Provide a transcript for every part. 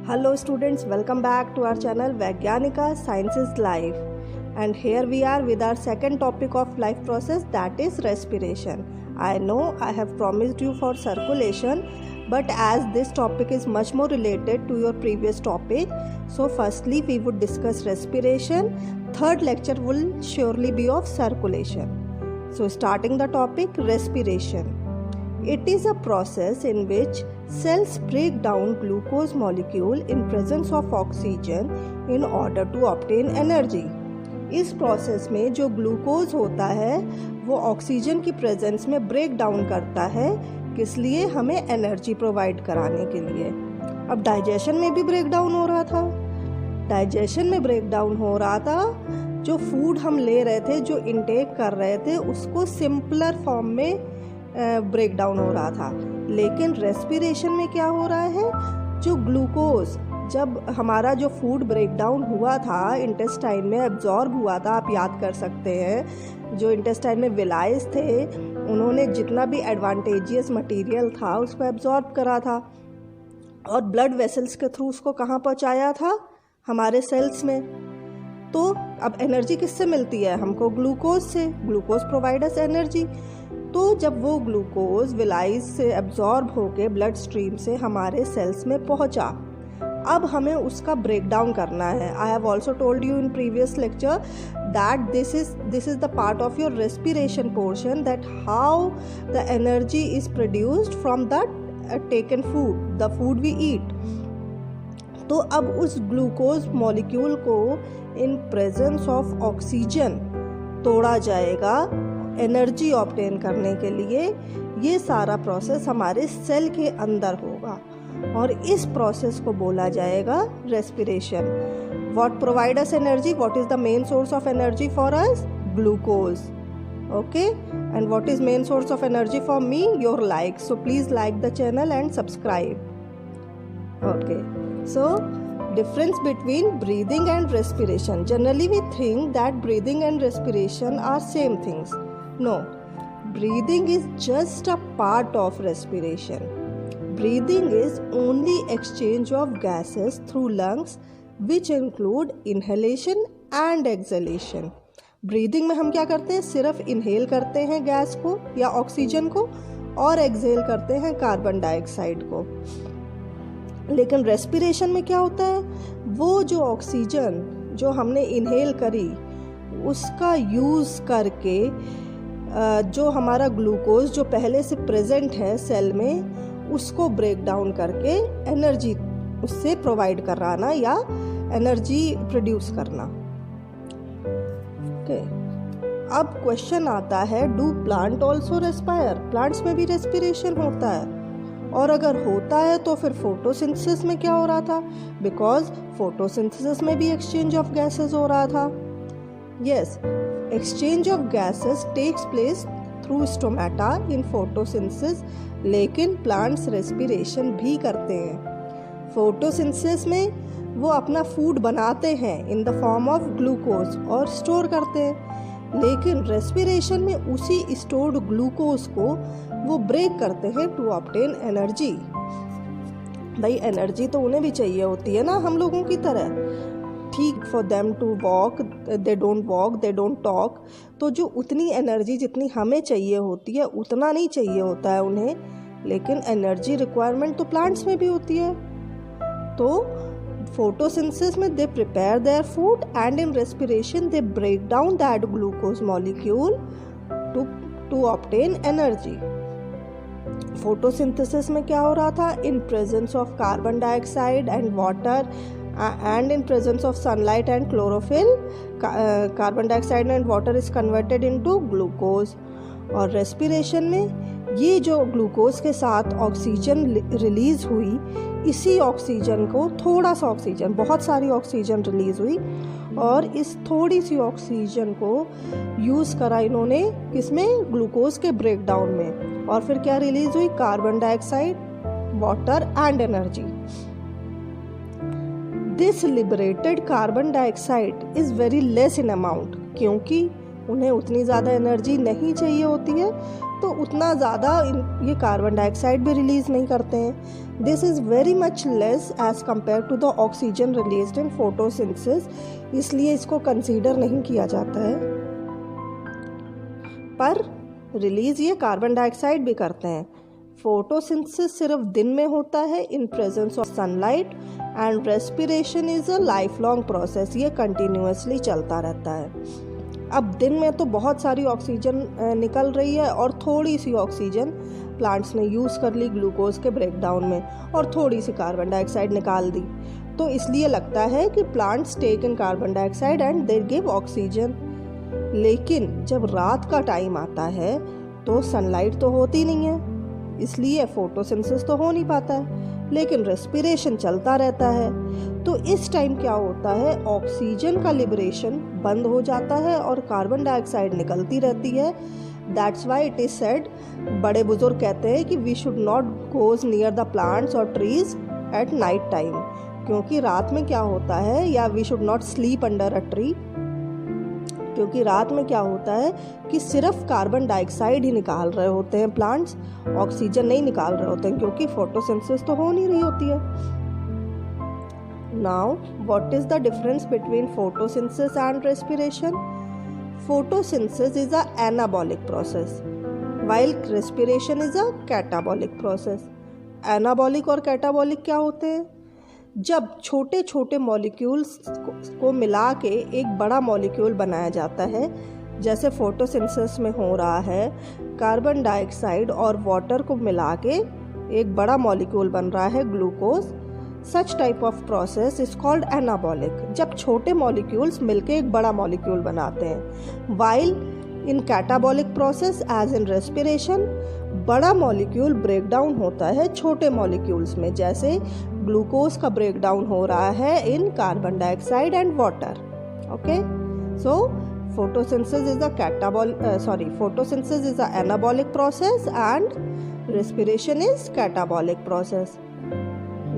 Hello students, welcome back to our channel Vaigyanika Science is Life, and here we are with our second topic of life process, that is respiration. I know I have promised you for circulation, but as this topic is much more related to your previous topic, so firstly we would discuss respiration. Third lecture will surely be of circulation. So starting the topic, respiration. It is a process in which cells break down glucose molecule in presence of oxygen in order to obtain energy. इस process में जो glucose होता है वो oxygen की presence में break down करता है, किस लिए? हमें एनर्जी प्रोवाइड कराने के लिए। अब डाइजेशन में भी ब्रेक डाउन हो रहा था। डाइजेशन में ब्रेक डाउन हो रहा था, जो फूड हम ले रहे थे, जो इनटेक कर रहे थे, उसको सिंपलर फॉर्म में ब्रेक डाउन हो रहा था। लेकिन रेस्पिरेशन में क्या हो रहा है? जो ग्लूकोज, जब हमारा जो फूड ब्रेक डाउन हुआ था, इंटेस्टाइन में एब्जॉर्ब हुआ था, आप याद कर सकते हैं, जो इंटेस्टाइन में विलाइज थे उन्होंने जितना भी एडवांटेजियस मटेरियल था उसको एब्जॉर्ब करा था और ब्लड वेसल्स के थ्रू उसको कहाँ पहुँचाया था? हमारे सेल्स में। तो अब एनर्जी किससे मिलती है हमको? ग्लूकोज से। Glucose provide us energy. तो जब वो ग्लूकोज विलाइज से एब्जॉर्ब होके ब्लड स्ट्रीम से हमारे सेल्स में पहुंचा, अब हमें उसका ब्रेक डाउन करना है। I have also told you in previous lecture that this is the part of your respiration portion, that how the energy is produced from the taken food, the food we eat. तो अब उस glucose molecule को in presence of oxygen तोड़ा जाएगा energy obtain करने के लिए। ये सारा प्रोसेस हमारे सेल के अंदर होगा और इस प्रोसेस को बोला जाएगा respiration. What provide us energy? What is the main source of energy for us? Glucose. Okay, and what is main source of energy for me? Your like. So please like the channel and subscribe. Okay, so difference between breathing and respiration. Generally we think that breathing and respiration are same things. No, breathing is just a part of respiration. Breathing is only exchange of gases through lungs, which include inhalation and exhalation. Breathing में हम क्या करते हैं? सिर्फ inhale करते हैं gas को या ऑक्सीजन को और एक्सहेल करते हैं कार्बन डाइऑक्साइड को। लेकिन रेस्पिरेशन में क्या होता है? वो जो ऑक्सीजन जो हमने इनहेल करी उसका यूज़ करके जो हमारा ग्लूकोज जो पहले से प्रेजेंट है सेल में, उसको ब्रेक डाउन करके एनर्जी उससे प्रोवाइड कराना या एनर्जी प्रोड्यूस करना। ओके, अब क्वेश्चन आता है, do plant also respire? Plants में भी रेस्पिरेशन होता है, और अगर होता है तो फिर फोटोसिंथेसिस में क्या हो रहा था? बिकॉज फोटोसिंथेसिस में भी एक्सचेंज ऑफ गैसेस हो रहा था। Yes, exchange of gases takes place through stomata in photosynthesis, लेकिन प्लांट्स रेस्पिरेशन भी करते हैं। फोटोसिंथेसिस में वो अपना फूड बनाते हैं in the form of glucose और स्टोर करते हैं, लेकिन रेस्पिरेशन में उसी स्टोर्ड ग्लूकोज को वो ब्रेक करते हैं टू ऑब्टेन एनर्जी। भाई एनर्जी तो उन्हें भी चाहिए होती है ना, हम लोगों की तरह। ठीक, for them to walk, they don't walk, they don't talk. तो जो उतनी एनर्जी जितनी हमें चाहिए होती है उतना नहीं चाहिए होता है उन्हें, लेकिन एनर्जी रिक्वायरमेंट तो प्लांट्स में भी होती है। तो photosynthesis में they prepare their food and in respiration they break down that glucose molecule to obtain energy. photosynthesis में क्या हो रहा था? in presence of carbon dioxide and water and in presence of sunlight and chlorophyll, carbon dioxide and water is converted into glucose. और respiration में ये जो glucose के साथ ऑक्सीजन रिलीज हुई, इसी ऑक्सीजन को थोड़ा सा ऑक्सीजन, बहुत सारी ऑक्सीजन रिलीज हुई और इस थोड़ी सी ऑक्सीजन को यूज़ करा इन्होंने किसमें? ग्लूकोज के ब्रेक डाउन में। और फिर क्या रिलीज हुई? Carbon dioxide, water and energy. This liberated carbon dioxide is very less in amount, क्योंकि उन्हें उतनी ज़्यादा एनर्जी नहीं चाहिए होती है, तो उतना ज़्यादा ये कार्बन डाइऑक्साइड भी रिलीज़ नहीं करते हैं। This is very much less as compare to the oxygen released in photosynthesis, इसलिए इसको कंसीडर नहीं किया जाता है। पर रिलीज़ ये कार्बन डाइऑक्साइड भी करते हैं। फोटोसिंथेसिस सिर्फ दिन में होता है in presence of sunlight, and respiration is a life long process, ये कंटिन्यूसली चलता रहता है। अब दिन में तो बहुत सारी ऑक्सीजन निकल रही है और थोड़ी सी ऑक्सीजन प्लांट्स ने यूज़ कर ली ग्लूकोज के ब्रेकडाउन में, और थोड़ी सी कार्बन डाइऑक्साइड निकाल दी, तो इसलिए लगता है कि plants take in carbon dioxide and they give oxygen. लेकिन जब रात का टाइम आता है तो सनलाइट तो होती नहीं है, इसलिए फोटोसिंथेसिस तो हो नहीं पाता है, लेकिन रेस्पिरेशन चलता रहता है। तो इस टाइम क्या होता है, ऑक्सीजन का लिबरेशन बंद हो जाता है और कार्बन डाइऑक्साइड निकलती रहती है। That's why it is said, बड़े बुजुर्ग कहते हैं कि we should not goes near the plants और ट्रीज एट नाइट टाइम, क्योंकि रात में क्या होता है, या we should not sleep under a tree, क्योंकि रात में क्या होता है कि सिर्फ कार्बन डाइऑक्साइड ही निकाल रहे होते हैं प्लांट्स, ऑक्सीजन नहीं निकाल रहे होते हैं, क्योंकि फोटोसिंथेसिस तो हो नहीं रही होती है। Now what is the difference between photosynthesis and respiration? Photosynthesis is a anabolic process while respiration is a catabolic process. Anabolic और कैटाबॉलिक क्या होते हैं? जब छोटे छोटे मॉलिक्यूल्स को मिला के एक बड़ा मॉलिक्यूल बनाया जाता है, जैसे फोटोसिंथेसिस में हो रहा है, कार्बन डाइऑक्साइड और वाटर को मिला के एक बड़ा मॉलिक्यूल बन रहा है glucose, such type of process is called anabolic, जब छोटे मॉलिक्यूल्स मिलके एक बड़ा मॉलिक्यूल बनाते हैं। While in catabolic process as in respiration, बड़ा मॉलिक्यूल ब्रेक डाउन होता है छोटे मॉलिक्यूल्स में, जैसे ग्लूकोज का ब्रेक डाउन हो रहा है in carbon dioxide and water. Okay, so photosynthesis is a anabolic process and respiration is catabolic process.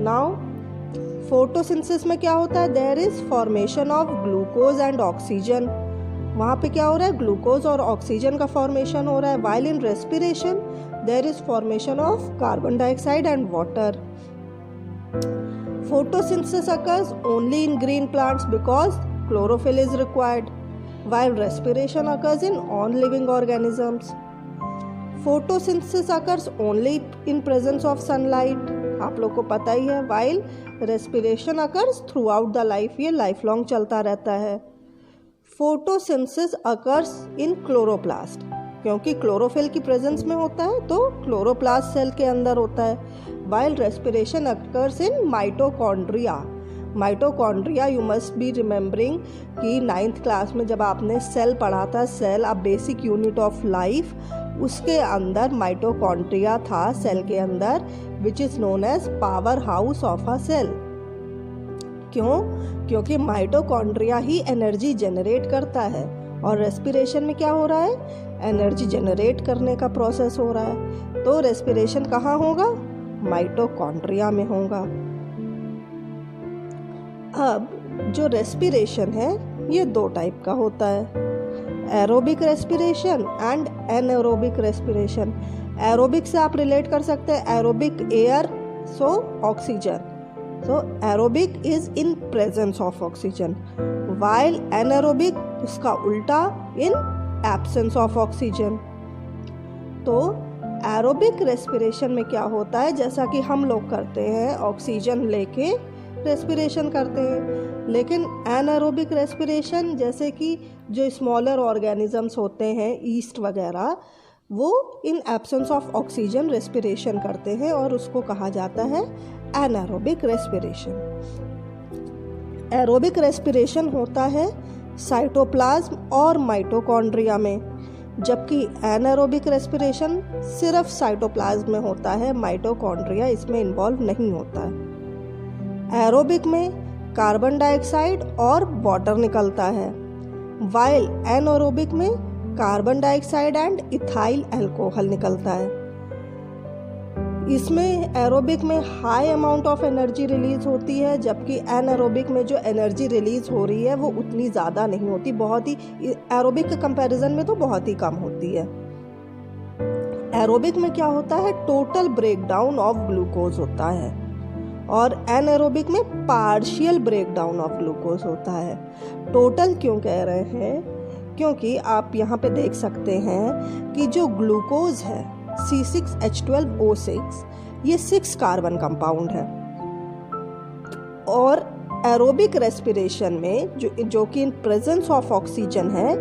Now photosynthesis में क्या होता है? There is formation of glucose and oxygen. वहाँ पे क्या हो रहा है? ग्लूकोज और ऑक्सीजन का फॉर्मेशन हो रहा है। While in respiration there is formation of carbon dioxide and water. Photosynthesis occurs only in green plants because chlorophyll is required, while respiration occurs in all living organisms. Photosynthesis occurs only in presence of sunlight, आप लोग को पता ही है। while respiration occurs throughout the life, ये life long चलता रहता है। Photosynthesis occurs in chloroplast, क्योंकि क्लोरोफिल की प्रेजेंस में होता है तो क्लोरोप्लास्ट सेल के अंदर होता है। while respiration occurs in mitochondria. Mitochondria, you must be remembering कि 9th क्लास में जब आपने सेल पढ़ा था, cell a basic unit of life, उसके अंदर माइटोकॉन्ड्रिया था सेल के अंदर, which is known as power house of a cell. क्यों? क्योंकि माइटोकॉन्ड्रिया ही एनर्जी जनरेट करता है, और रेस्पिरेशन में क्या हो रहा है? एनर्जी जनरेट करने का प्रोसेस हो रहा है। तो रेस्पिरेशन कहाँ होगा? माइटोकॉन्ड्रिया में होगा। अब जो रेस्पिरेशन है ये 2 टाइप का होता है, aerobic respiration and anaerobic respiration. Aerobic से आप रिलेट कर सकते हैं, aerobic air, so oxygen, so aerobic is in presence of oxygen, while anaerobic उसका उल्टा, इन एब्सेंस ऑफ ऑक्सीजन। तो एरोबिक रेस्पिरेशन में क्या होता है, जैसा कि हम लोग करते हैं, ऑक्सीजन लेके रेस्पिरेशन करते हैं, लेकिन एनारोबिक रेस्पिरेशन, जैसे कि जो स्मॉलर ऑर्गेनिजम्स होते हैं, ईस्ट वगैरह, वो in absence of oxygen respiration करते हैं और उसको कहा जाता है एनारोबिक रेस्पिरेशन। एरोबिक रेस्पिरेशन होता है साइटोप्लाज्म और माइटोकॉन्ड्रिया में, जबकि एनारोबिक रेस्पिरेशन सिर्फ साइटोप्लाज्म में होता है, माइटोकॉन्ड्रिया इसमें इन्वॉल्व नहीं होता है। एरोबिक में कार्बन डाइऑक्साइड और वाटर निकलता है, वाइल एनारोबिक में carbon dioxide and ethyl alcohol निकलता है। इसमें एरोबिक में high amount of energy release होती है, जबकि एनएरोबिक में जो एनर्जी रिलीज हो रही है वो उतनी ज़्यादा नहीं होती, बहुत ही एरोबिक के कंपैरिजन में तो बहुत ही कम होती है। एरोबिक में क्या होता है, टोटल ब्रेकडाउन ऑफ ग्लूकोज होता है, और एनएरोबिक में पार्शियल ब्रेकडाउन ऑफ ग्लूकोज होता है। टोटल क्यों कह रहे हैं, क्योंकि आप यहाँ पे देख सकते हैं कि जो ग्लूकोज है C6H12O6 ये 6 कार्बन कंपाउंड है, और एरोबिक रेस्पिरेशन में जो कि इन प्रेजेंस ऑफ ऑक्सीजन है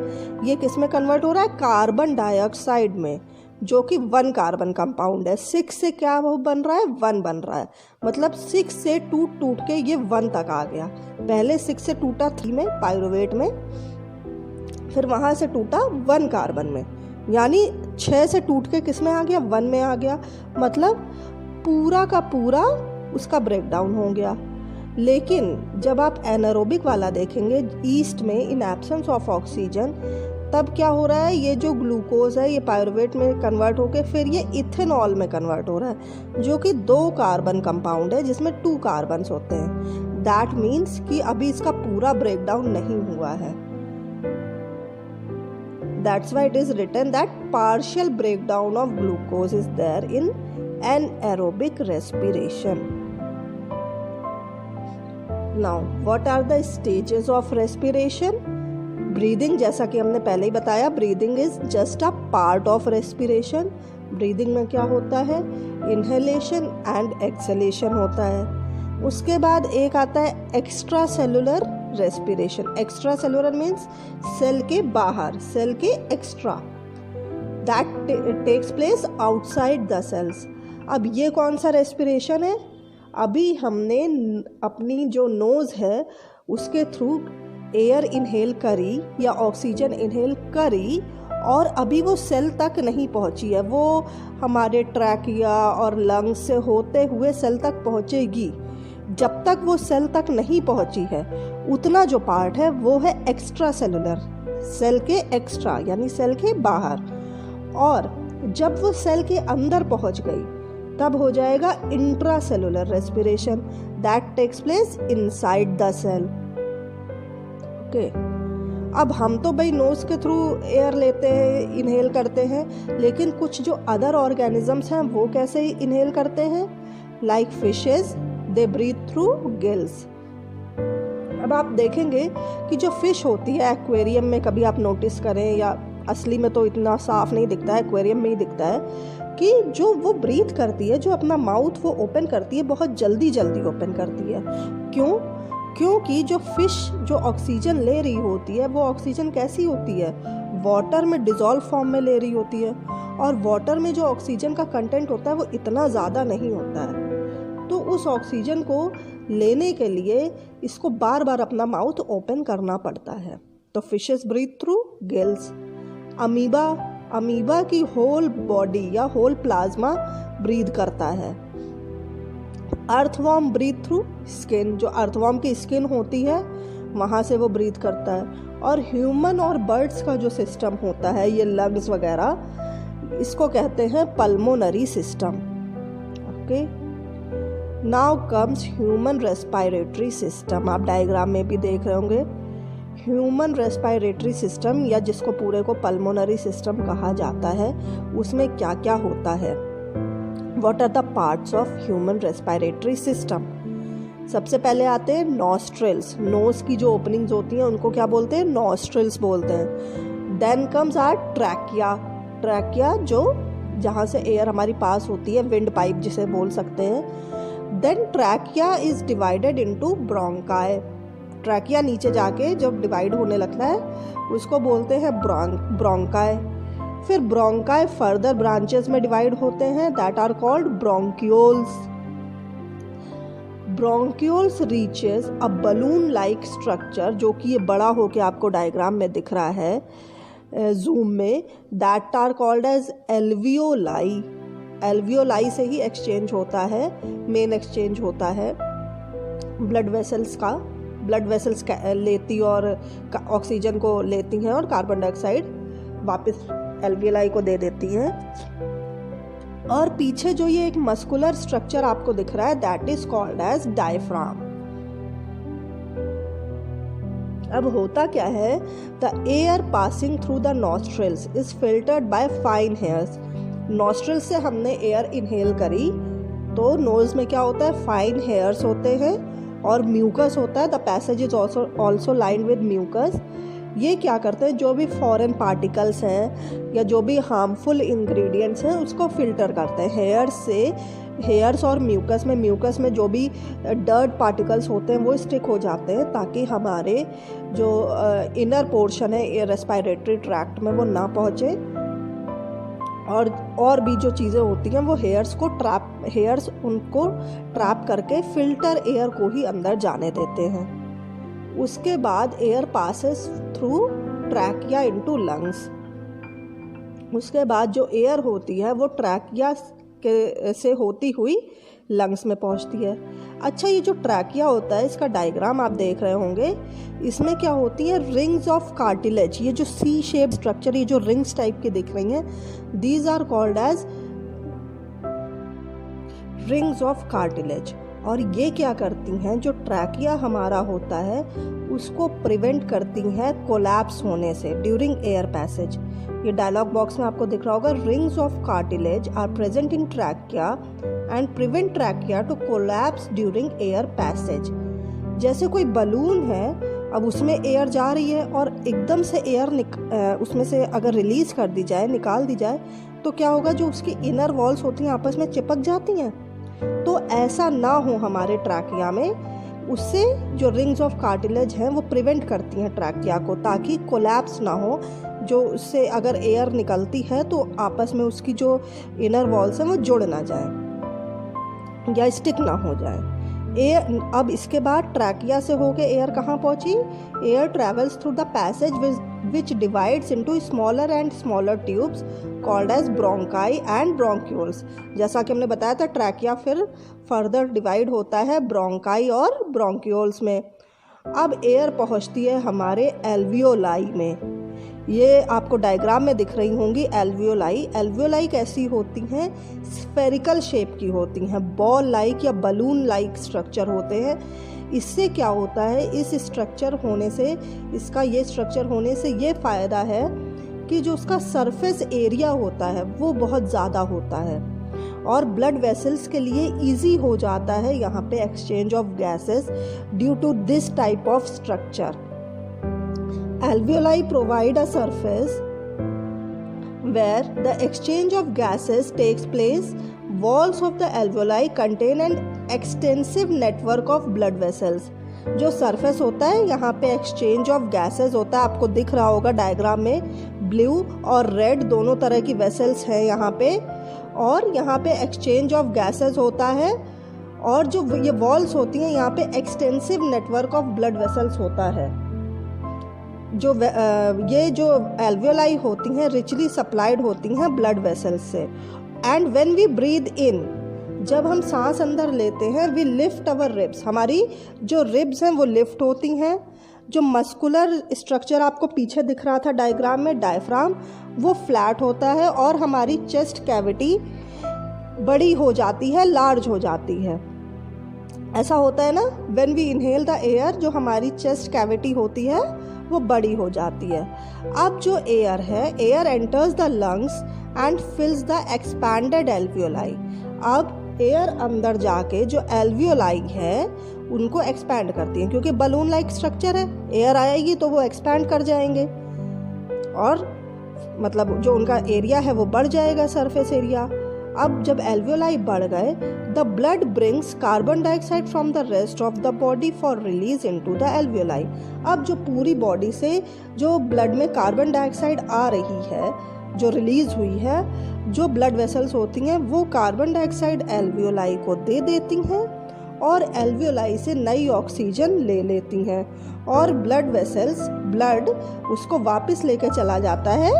ये किस में कन्वर्ट हो रहा है, कार्बन डाइऑक्साइड में, जो कि 1 कार्बन कंपाउंड है। 6 से क्या वो बन रहा है, 1 बन रहा है, मतलब 6 से टूट के ये 1 तक आ गया। पहले 6 से टूटा 3 में पाइरुवेट में, फिर वहाँ से टूटा 1 कार्बन में, यानी 6 से टूट के किस में आ गया, 1 में आ गया, मतलब पूरा का पूरा उसका ब्रेकडाउन हो गया। लेकिन जब आप एनारोबिक वाला देखेंगे ईस्ट में, इन एब्सेंस ऑफ ऑक्सीजन, तब क्या हो रहा है, ये जो ग्लूकोज है ये पाइरुवेट में कन्वर्ट होके फिर ये इथेनॉल में कन्वर्ट हो रहा है, जो कि 2 कार्बन कंपाउंड है जिसमें 2 कार्बन्स होते हैं। दैट मीन्स कि अभी इसका पूरा ब्रेकडाउन नहीं हुआ है। That's why it is written that partial breakdown of glucose is there in anaerobic respiration. Now, what are the stages of respiration? Breathing, जैसा कि हमने पहले ही बताया, breathing is just a part of respiration. Breathing में क्या होता है, inhalation and exhalation होता है। उसके बाद एक आता है extra cellular respiration. Extra cellular means cell के बाहर, सेल के extra, that takes place outside the cells. अब ये कौन सा रेस्पिरेशन है, अभी हमने अपनी जो नोज़ है उसके थ्रू एयर इनहेल करी या ऑक्सीजन इनहेल करी, और अभी वो सेल तक नहीं पहुंची है, वो हमारे ट्रैकिया और लंग्स से होते हुए सेल तक पहुंचेगी। जब तक वो सेल तक नहीं पहुंची है उतना जो पार्ट है वो है एक्स्ट्रा सेलुलर, सेल के एक्स्ट्रा यानी सेल के बाहर। और जब वो सेल के अंदर पहुंच गई तब हो जाएगा intra cellular respiration, that takes place inside the cell. Okay, अब हम तो भाई नोज के थ्रू एयर लेते हैं, इनहेल करते हैं, लेकिन कुछ जो अदर ऑर्गेनिजम्स हैं वो कैसे इनहेल करते हैं, like fishes, they breathe through gills. अब आप देखेंगे कि जो फिश होती है एक्वेरियम में, कभी आप नोटिस करें, या असली में तो इतना साफ नहीं दिखता है, एक्वेरियम में ही दिखता है, कि जो वो ब्रीथ करती है, जो अपना माउथ वो ओपन करती है, बहुत जल्दी ओपन करती है। क्यों? क्योंकि जो फिश जो ऑक्सीजन ले रही होती है वो ऑक्सीजन कैसी होती है, वाटर में डिज़ोल्व फॉर्म में ले रही होती है, और वाटर में जो ऑक्सीजन का कंटेंट होता है वो इतना ज़्यादा नहीं होता है। तो उस ऑक्सीजन को लेने के लिए इसको बार बार अपना माउथ ओपन करना पड़ता है। तो fishes breathe through gills. Amoeba की होल बॉडी या होल प्लाज्मा ब्रीथ करता है। अर्थवॉर्म ब्रीथ थ्रू स्किन, जो अर्थवॉर्म की स्किन होती है वहाँ से वो ब्रीथ करता है। और ह्यूमन और बर्ड्स का जो सिस्टम होता है, ये लंग्स वगैरह, इसको कहते हैं pulmonary system. Okay, now comes human respiratory system. आप डायग्राम में भी देख रहे होंगे ह्यूमन रेस्पिरेटरी सिस्टम, या जिसको पूरे को पल्मोनरी सिस्टम कहा जाता है, उसमें क्या क्या होता है। What are the parts of human respiratory system? सबसे पहले आते हैं नॉस्ट्रिल्स। नोज की जो ओपनिंग्स होती हैं उनको क्या बोलते हैं, नॉस्ट्रिल्स बोलते हैं। Then comes are trachea. Trachea जो जहाँ से एयर हमारी पास होती है, विंड पाइप जिसे बोल सकते हैं। Then trachea is divided into bronchi. Trachea नीचे जाके जब डिवाइड होने लगता है उसको बोलते हैं ब्रोंकाई। फिर ब्रोंकाई फर्दर ब्रांचेस में डिवाइड होते हैं, that are called bronchioles. Bronchioles reaches a balloon like structure, जो कि ये बड़ा होके आपको डायग्राम में दिख रहा है जूम में, that are called as alveoli. Alveoli से ही एक्सचेंज होता है, मेन एक्सचेंज होता है ब्लड वेसल्स का। ब्लड वेसल्स लेती और ऑक्सीजन को लेती हैं और कार्बन डाइऑक्साइड वापस एल्वियोलाई को दे देती हैं। और पीछे जो ये एक मस्कुलर स्ट्रक्चर आपको दिख रहा है that is called as diaphragm. अब होता क्या है, the air passing through the nostrils is filtered by fine hairs. Nostril से हमने एयर इनहेल करी तो नोज में क्या होता है, फाइन हेयर्स होते हैं और म्यूकस होता है। The passage is also lined with mucus. ये क्या करते हैं, जो भी फॉरेन पार्टिकल्स हैं या जो भी हार्मफुल इंग्रेडिएंट्स हैं उसको फिल्टर करते हैं हेयर्स से। हेयर्स और म्यूकस में जो भी डर्ट पार्टिकल्स होते हैं वो स्टिक हो जाते हैं ताकि हमारे जो इनर पोर्शन है रेस्पिरेटरी ट्रैक्ट में वो ना पहुँचे, और भी जो चीज़ें होती हैं वो हेयर्स उनको ट्रैप करके फिल्टर एयर को ही अंदर जाने देते हैं। उसके बाद air passes through trachea into lungs. उसके बाद जो एयर होती है वो ट्रैकिया से होती हुई लंग्स में पहुंचती है। अच्छा, ये जो ट्रैकिया होता है इसका डायग्राम आप देख रहे होंगे। इसमें क्या होती है, रिंग्स ऑफ कार्टिलेज। ये जो सी शेप स्ट्रक्चर, ये जो रिंग्स टाइप की दिख रही हैं, these are called as rings of cartilage. और ये क्या करती हैं, जो ट्रैकिया हमारा होता है उसको प्रिवेंट करती हैं कोलैप्स होने से ड्यूरिंग एयर पैसेज। ये डायलॉग बॉक्स में आपको दिख रहा होगा, rings of cartilage are present in trachea and prevent trachea to collapse during air passage. जैसे कोई बलून है, अब उसमें एयर जा रही है और एकदम से एयर उसमें से अगर रिलीज कर दी जाए, निकाल दी जाए, तो क्या होगा, जो उसकी इनर वॉल्स होती हैं आपस में चिपक जाती हैं। तो ऐसा ना हो हमारे ट्रैकिया में, उससे जो रिंग्स ऑफ कार्टिलेज हैं वो प्रिवेंट करती हैं ट्रैकिया को, ताकि कोलैप्स ना हो। जो उससे अगर एयर निकलती है तो आपस में उसकी जो इनर वॉल्स हैं वो जुड़ ना जाए या स्टिक ना हो जाए। अब इसके बाद ट्रैकिया से होके एयर कहाँ पहुंची, air travels through the passage which divides into smaller and smaller tubes called as bronchi and bronchioles. जैसा कि हमने बताया था, ट्रैकिया फिर फर्दर डिवाइड होता है ब्रोंकाई और ब्रोंक्यूल्स में। अब एयर पहुंचती है हमारे एल्वियोलाई में। ये आपको डायग्राम में दिख रही होंगी एल्वियोलाई। एल्वियोलाई कैसी होती हैं, स्फेरिकल शेप की होती हैं, बॉल लाइक या बलून लाइक स्ट्रक्चर होते हैं। इससे क्या होता है, इस स्ट्रक्चर होने से, इसका ये स्ट्रक्चर होने से ये फ़ायदा है कि जो उसका सरफेस एरिया होता है वो बहुत ज़्यादा होता है और ब्लड वेसल्स के लिए इजी हो जाता है यहाँ पे exchange of gases due to this type of structure. Alveoli provide a surface where the exchange of gases takes place. Walls of the alveoli contain an extensive network of blood vessels. जो surface होता है यहाँ पे exchange of gases होता है, आपको दिख रहा होगा डायग्राम में, ब्लू और रेड दोनों तरह की वेसल्स हैं यहाँ पे, और यहाँ पे एक्सचेंज ऑफ गैसेस होता है। और जो ये वॉल्स होती हैं यहाँ पे extensive network of blood vessels होता है। ये जो एल्वियोलाई होती हैं रिचली सप्लाइड होती हैं ब्लड वेसल्स से। एंड व्हेन वी ब्रीथ इन, जब हम सांस अंदर लेते हैं, वी लिफ्ट अवर रिब्स, हमारी जो रिब्स हैं वो लिफ्ट होती हैं। जो मस्कुलर स्ट्रक्चर आपको पीछे दिख रहा था डायग्राम में, डायफ्राम, वो फ्लैट होता है और हमारी चेस्ट कैविटी बड़ी हो जाती है, लार्ज हो जाती है। ऐसा होता है ना, when we inhale the air, जो हमारी चेस्ट कैविटी होती है वो बड़ी हो जाती है। अब जो एयर है, air enters the lungs and फिल्स the expanded alveoli. अब एयर अंदर जाके जो एल्वियोलाई है उनको एक्सपैंड करती है, क्योंकि बलून लाइक स्ट्रक्चर है, एयर आएगी तो वो एक्सपैंड कर जाएंगे और मतलब जो उनका एरिया है वो बढ़ जाएगा, सरफेस एरिया। अब जब एल्वियोलाई बढ़ गए, the blood brings carbon dioxide from the rest of the body for release into the alveoli. अब जो पूरी बॉडी से जो ब्लड में कार्बन डाइऑक्साइड आ रही है, जो रिलीज हुई है, जो ब्लड वेसल्स होती हैं वो कार्बन डाइऑक्साइड एल्वियोलाई को दे देती हैं और एल्वियोलाई से नई ऑक्सीजन ले लेती हैं और ब्लड वेसल्स, ब्लड उसको वापस लेके चला जाता है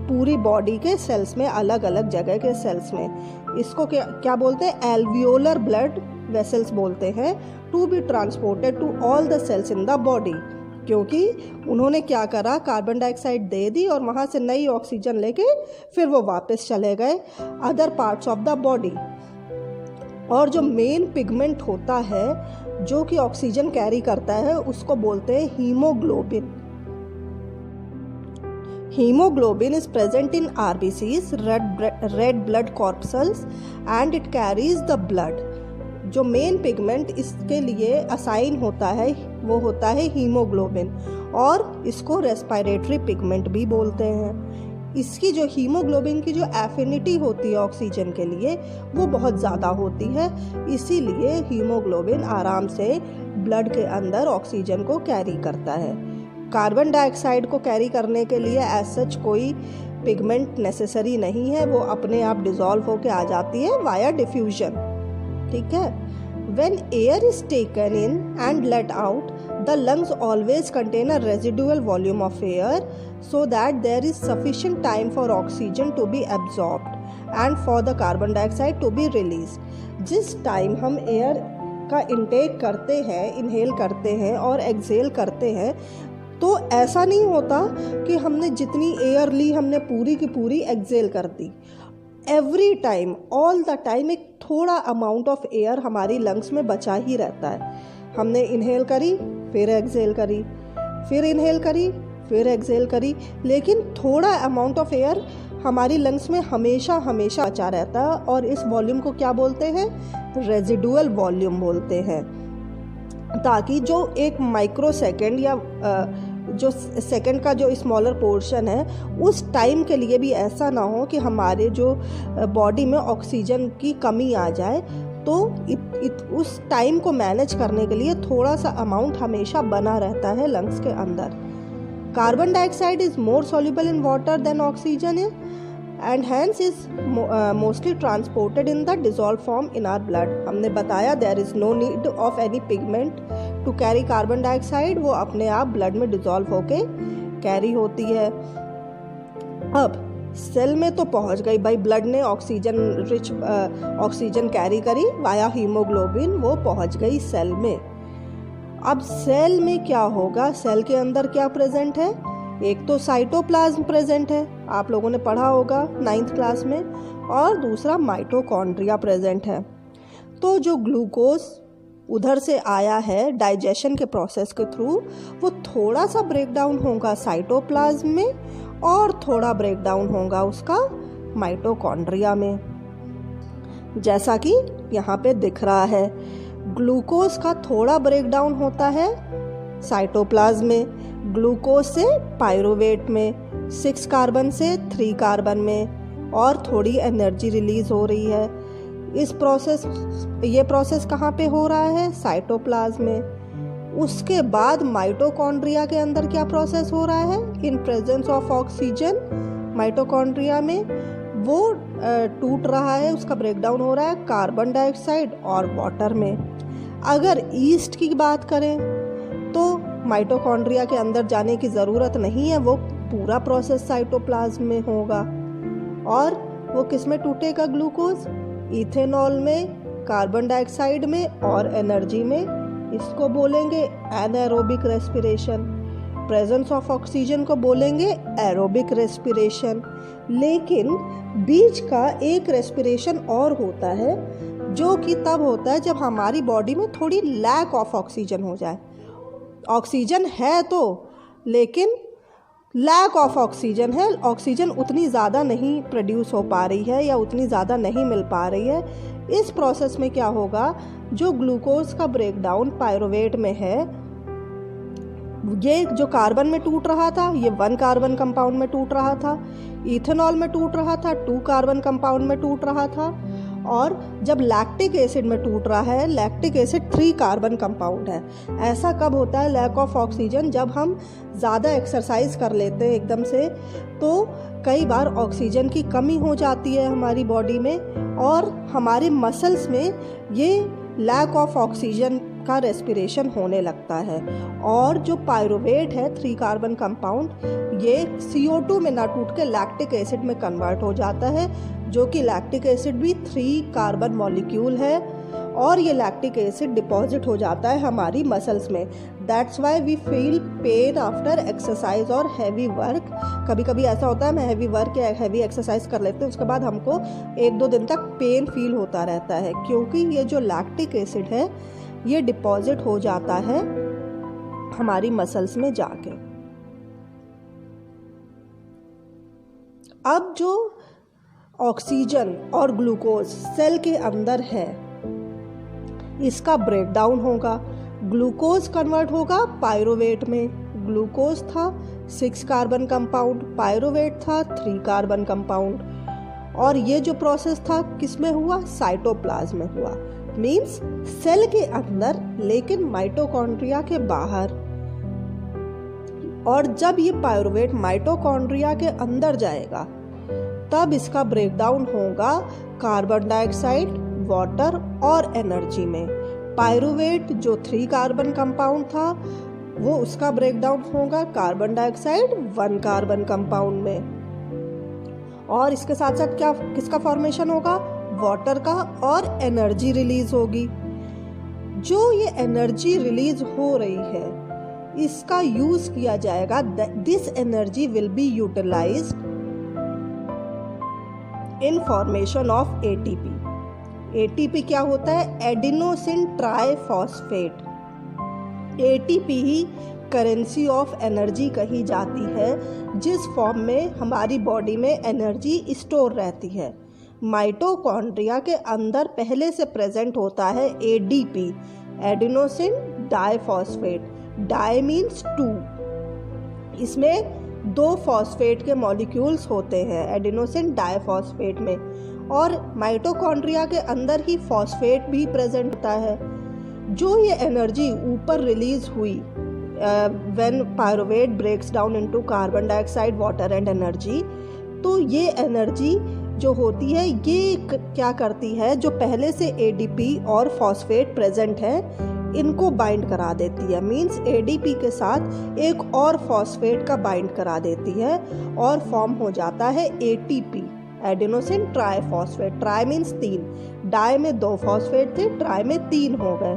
पूरी बॉडी के सेल्स में, अलग अलग जगह के सेल्स में। इसको क्या बोलते हैं, एल्वियोलर ब्लड वेसल्स बोलते हैं, to be transported to all the cells in the body, क्योंकि उन्होंने क्या करा, कार्बन डाइऑक्साइड दे दी और वहाँ से नई ऑक्सीजन लेके फिर वो वापस चले गए other parts of the body. और जो मेन पिगमेंट होता है जो कि ऑक्सीजन कैरी करता है उसको बोलते हैं haemoglobin. Hemoglobin is present in RBCs, red blood corpuscles, and it carries the blood. जो मेन पिगमेंट इसके लिए असाइन होता है वो होता है हीमोग्लोबिन, और इसको रेस्पिरेटरी पिगमेंट भी बोलते हैं। इसकी जो हीमोग्लोबिन की जो एफिनिटी होती है ऑक्सीजन के लिए वो बहुत ज़्यादा होती है, इसीलिए हीमोग्लोबिन आराम से ब्लड के अंदर ऑक्सीजन को कैरी करता है। कार्बन डाइऑक्साइड को कैरी करने के लिए एज सच कोई पिगमेंट नेसेसरी नहीं है, वो अपने आप डिसॉल्व होके आ जाती है वाया डिफ्यूजन। ठीक है। When air is taken in and let out, the lungs always contain a residual volume of air so that there is sufficient time for oxygen to be absorbed and for the carbon dioxide to be release. जिस time हम air का intake करते हैं, inhale करते हैं और exhale करते हैं, तो ऐसा नहीं होता कि हमने जितनी एयर ली हमने पूरी की पूरी एक्सहेल कर दी। Every time, all the time एक थोड़ा अमाउंट ऑफ एयर हमारी लंग्स में बचा ही रहता है। हमने इनहेल करी, फिर एक्सहेल करी, फिर इनहेल करी, फिर एक्सहेल करी, लेकिन थोड़ा अमाउंट ऑफ एयर हमारी लंग्स में हमेशा हमेशा बचा रहता है, और इस वॉल्यूम को क्या बोलते हैं? रेजिडुअल वॉल्यूम बोलते हैं। ताकि जो एक माइक्रो सेकेंड या जो सेकंड का जो स्मॉलर पोर्शन है उस टाइम के लिए भी ऐसा ना हो कि हमारे जो बॉडी में ऑक्सीजन की कमी आ जाए, तो उस टाइम को मैनेज करने के लिए थोड़ा सा अमाउंट हमेशा बना रहता है लंग्स के अंदर। Carbon dioxide is more soluble in water than oxygen and hence is mostly transported in the dissolve form in our blood. हमने बताया there is no need of any pigment to carry carbon dioxide, वो अपने आप blood में dissolve होके carry होती है। अब सेल में तो पहुंच गई भाई, ब्लड ने ऑक्सीजन रिच ऑक्सीजन कैरी करी वाया हीमोग्लोबिन, वो पहुंच गई सेल में। अब सेल में क्या होगा? सेल के अंदर क्या प्रेजेंट है? एक तो साइटोप्लाज्म प्रेजेंट है, आप लोगों ने पढ़ा होगा 9th क्लास में, और दूसरा माइटोकॉन्ड्रिया प्रेजेंट है। तो जो ग्लूकोज उधर से आया है डाइजेशन के प्रोसेस के थ्रू, वो थोड़ा सा ब्रेक डाउन होगा साइटोप्लाज्म में और थोड़ा ब्रेक डाउन होगा उसका माइटोकॉन्ड्रिया में। जैसा कि यहाँ पे दिख रहा है, ग्लूकोज का थोड़ा ब्रेक डाउन होता है साइटोप्लाज्म में, ग्लूकोज से पायरुवेट में, 6 कार्बन से 3 कार्बन में, और थोड़ी एनर्जी रिलीज हो रही है। ये प्रोसेस कहाँ पे हो रहा है? साइटोप्लाज्म में। उसके बाद माइटोकॉन्ड्रिया के अंदर क्या प्रोसेस हो रहा है? In presence of oxygen mitochondria में वो टूट रहा है, उसका ब्रेकडाउन हो रहा है कार्बन डाइऑक्साइड और वाटर में। अगर ईस्ट की बात करें तो माइटोकॉन्ड्रिया के अंदर जाने की ज़रूरत नहीं है, वो पूरा प्रोसेस साइटोप्लाज्म में होगा। और वो किस में टूटेगा? ग्लूकोज, इथेनॉल में, कार्बन डाइऑक्साइड में और एनर्जी में। इसको बोलेंगे एनाएरोबिक रेस्पिरेशन। प्रेजेंस ऑफ ऑक्सीजन को बोलेंगे एरोबिक रेस्पिरेशन। लेकिन बीच का एक रेस्पिरेशन और होता है जो कि तब होता है जब हमारी बॉडी में थोड़ी लैक ऑफ ऑक्सीजन हो जाए। ऑक्सीजन है तो, लेकिन लैक ऑफ ऑक्सीजन है, ऑक्सीजन उतनी ज़्यादा नहीं प्रोड्यूस हो पा रही है या उतनी ज़्यादा नहीं मिल पा रही है। इस प्रोसेस में क्या होगा? जो ग्लूकोज का ब्रेकडाउन पायरुवेट में है, ये जो कार्बन में टूट रहा था ये 1 कार्बन कंपाउंड में टूट रहा था, इथेनॉल में टूट रहा था 2 कार्बन कंपाउंड में टूट रहा था, और जब लैक्टिक एसिड में टूट रहा है, लैक्टिक एसिड 3 कार्बन कंपाउंड है। ऐसा कब होता है लैक ऑफ ऑक्सीजन? जब हम ज़्यादा एक्सरसाइज कर लेते हैं एकदम से, तो कई बार ऑक्सीजन की कमी हो जाती है हमारी बॉडी में, और हमारे मसल्स में ये लैक ऑफ ऑक्सीजन का रेस्पिरेशन होने लगता है। और जो पायरुवेट है 3 कार्बन कंपाउंड, ये CO2 में ना टूट के लैक्टिक एसिड में कन्वर्ट हो जाता है, जो कि लैक्टिक एसिड भी 3 कार्बन मॉलिक्यूल है। और ये लैक्टिक एसिड डिपॉजिट हो जाता है हमारी मसल्स में। That's why we feel pain after exercise और हैवी वर्क। कभी कभी ऐसा होता है, हम हैवी वर्क या हैवी एक्सरसाइज कर लेते हैं, उसके बाद हमको 1-2 दिन तक पेन फील होता रहता है, क्योंकि ये जो लैक्टिक एसिड है ये डिपॉजिट हो जाता है हमारी मसल्स में जाके। अब जो ऑक्सीजन और ग्लूकोज सेल के अंदर है, इसका ब्रेकडाउन होगा। ग्लूकोज कन्वर्ट होगा पायरुवेट में। ग्लूकोज था 6 कार्बन कंपाउंड, पायरुवेट था 3 कार्बन कंपाउंड। और ये जो प्रोसेस था किसमें हुआ? साइटोप्लाज्म में हुआ, मींस सेल के अंदर, लेकिन माइटोकॉन्ड्रिया के बाहर। और जब ये पायरुवेट माइटोकॉन्ड्रिया के अंदर जाएगा तब इसका ब्रेकडाउन होगा कार्बन डाइऑक्साइड, वाटर और एनर्जी में। पायरुवेट जो 3 कार्बन कंपाउंड था वो उसका ब्रेकडाउन होगा कार्बन डाइऑक्साइड 1 कार्बन कंपाउंड में। और इसके साथ साथ क्या किसका फॉर्मेशन होगा? वाटर का, और एनर्जी रिलीज होगी। जो ये एनर्जी रिलीज हो रही है इसका यूज किया जाएगा। This energy will be utilized in formation of ATP. ATP क्या होता है? Adenosine triphosphate. एटीपी ही करेंसी ऑफ एनर्जी कही जाती है, जिस फॉर्म में हमारी बॉडी में एनर्जी स्टोर रहती है। माइटोकॉन्ड्रिया के अंदर पहले से प्रेजेंट होता है ADP, adenosine diphosphate. Di means 2, इसमें 2 फॉस्फेट के मॉलिक्यूल्स होते हैं एडिनोसिन डाइफॉस्फेट में। और माइटोकॉन्ड्रिया के अंदर ही फॉस्फेट भी प्रेजेंट होता है। जो ये एनर्जी ऊपर रिलीज हुई when pyruvate breaks down into carbon dioxide, water and energy, तो ये एनर्जी जो होती है ये क्या करती है? जो पहले से एडीपी और फॉस्फेट प्रेजेंट है इनको बाइंड करा देती है। मींस एडीपी के साथ एक और फॉस्फेट का बाइंड करा देती है और फॉर्म हो जाता है ATP, adenosine triphosphate. Tri means 3, di में 2 फॉस्फेट थे, ट्राई में 3 हो गए।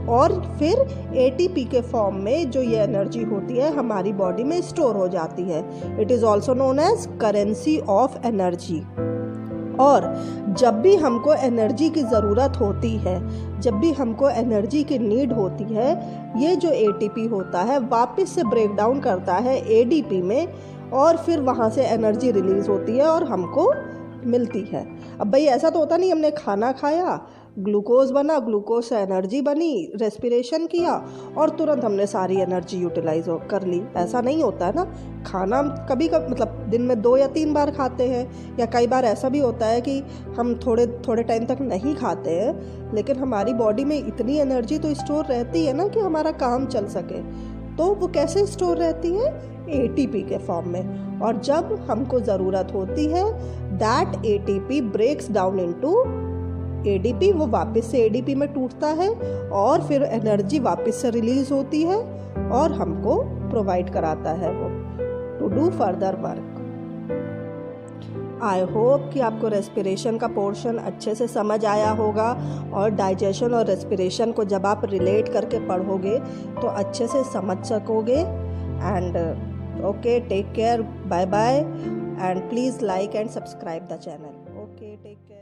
और फिर एटीपी के फॉर्म में जो ये एनर्जी होती है हमारी बॉडी में स्टोर हो जाती है। It is also known as currency of energy. और जब भी हमको एनर्जी की ज़रूरत होती है, जब भी हमको एनर्जी की नीड होती है, ये जो एटीपी होता है वापस से ब्रेक डाउन करता है एडीपी में, और फिर वहाँ से एनर्जी रिलीज होती है और हमको मिलती है। अब भाई ऐसा तो होता नहीं हमने खाना खाया, ग्लूकोज बना, ग्लूकोज से एनर्जी बनी, रेस्पिरेशन किया और तुरंत हमने सारी एनर्जी यूटिलाइज कर ली। ऐसा नहीं होता है ना। खाना कभी मतलब दिन में 2 या 3 बार खाते हैं, या कई बार ऐसा भी होता है कि हम थोड़े थोड़े टाइम तक नहीं खाते हैं, लेकिन हमारी बॉडी में इतनी एनर्जी तो स्टोर रहती है ना कि हमारा काम चल सके। तो वो कैसे स्टोर रहती है? एटीपी के फॉर्म में। और जब हमको ज़रूरत होती है that ATP breaks down into ADP, वो वापस से एडीपी में टूटता है और फिर एनर्जी वापस से रिलीज होती है और हमको प्रोवाइड कराता है वो to do further work. I hope कि आपको रेस्पिरेशन का पोर्शन अच्छे से समझ आया होगा, और डाइजेशन और रेस्पिरेशन को जब आप रिलेट करके पढ़ोगे तो अच्छे से समझ सकोगे। And okay, take care, bye bye, and please like and subscribe the channel. Okay, take care.